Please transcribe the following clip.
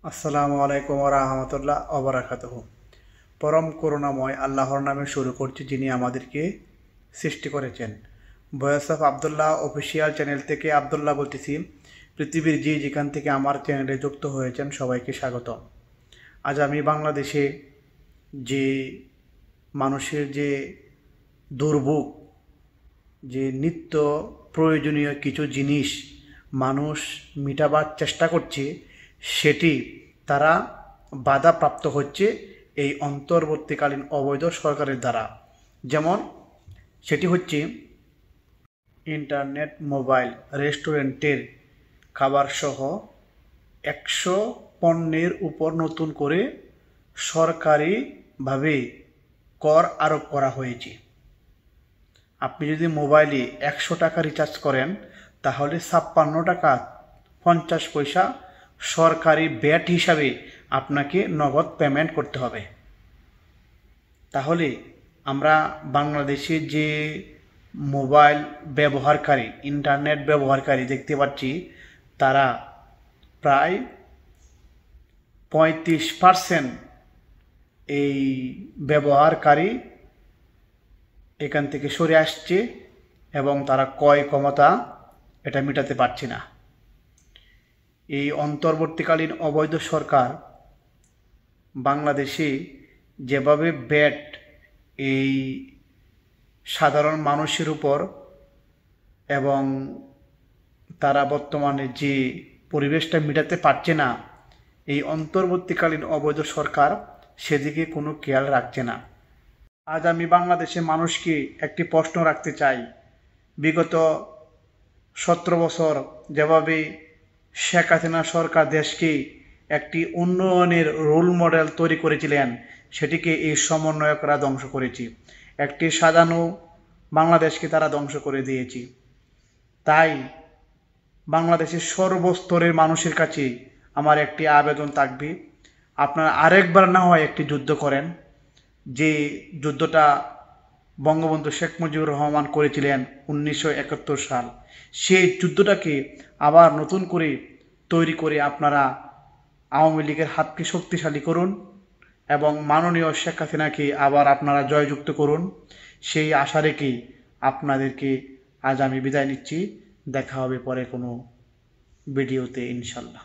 আসসালামু আলাইকুম ওয়া রাহমাতুল্লাহ ওয়া বারাকাতুহু। পরম করুণাময় আল্লাহর নামে শুরু করছি, যিনি আমাদেরকে সৃষ্টি করেছেন। Voice of Abdullah official channel থেকে আবদুল্লাহ বলতেছি। পৃথিবীর যেখান থেকে আমার চ্যানেলে যুক্ত হয়েছেন সবাইকে স্বাগতম। আজ আমি বাংলাদেশে যে মানুষের যে দুর্ভোগ, যে নিত্য প্রয়োজনীয় কিছু জিনিস মানুষ মিটাবার চেষ্টা করছে, সেটি তারা বাধাপ্রাপ্ত হচ্ছে এই অন্তর্বর্তীকালীন অবৈধ সরকারের দ্বারা। যেমন সেটি হচ্ছে ইন্টারনেট, মোবাইল, রেস্টুরেন্টের খাবারসহ 100 পণ্যের উপর নতুন করে সরকারিভাবে কর আরোপ করা হয়েছে। আপনি যদি মোবাইলে 100 টাকা রিচার্জ করেন, তাহলে 56 টাকা 50 পয়সা সরকারি ভ্যাট হিসাবে আপনাকে নগদ পেমেন্ট করতে হবে। তাহলে আমরা বাংলাদেশে যে মোবাইল ব্যবহারকারী, ইন্টারনেট ব্যবহারকারী দেখতে পাচ্ছি, তারা প্রায় 35% এই ব্যবহারকারী এখান থেকে সরে আসছে এবং তারা ক্রয় ক্ষমতা এটা মেটাতে পারছে না। এই অন্তর্বর্তীকালীন অবৈধ সরকার বাংলাদেশে যেভাবে ভ্যাট এই সাধারণ মানুষের উপর এবং তারা বর্তমানে যে পরিবেশটা মেটাতে পারছে না, এই অন্তর্বর্তীকালীন অবৈধ সরকার সেদিকে কোনো খেয়াল রাখছে না। আজ আমি বাংলাদেশের মানুষকে একটি প্রশ্ন রাখতে চাই। বিগত 17 বছর যেভাবে শেখ হাসিনা সরকার দেশকে একটি উন্নয়নের রোল মডেল তৈরি করেছিলেন, সেটিকে এই সমন্বয়করা ধ্বংস করেছে। একটি সাজানো বাংলাদেশকে তারা ধ্বংস করে দিয়েছে। তাই বাংলাদেশের সর্বস্তরের মানুষের কাছে আমার একটি আবেদন থাকবে, আপনারা আরেকবার না হয় একটি যুদ্ধ করেন। যে যুদ্ধটা বঙ্গবন্ধু শেখ মুজিবুর রহমান করেছিলেন 1971 সাল, সেই যুদ্ধটাকে আবার নতুন করে তৈরি করে আপনারা আওয়ামী লীগের হাতকে শক্তিশালী করুন এবং মাননীয় শেখ হাসিনাকে আবার আপনারা জয়যুক্ত করুন। সেই আশা রেখে আপনাদেরকে আজ আমি বিদায় নিচ্ছি। দেখা হবে পরে কোনো ভিডিওতে ইনশাল্লাহ।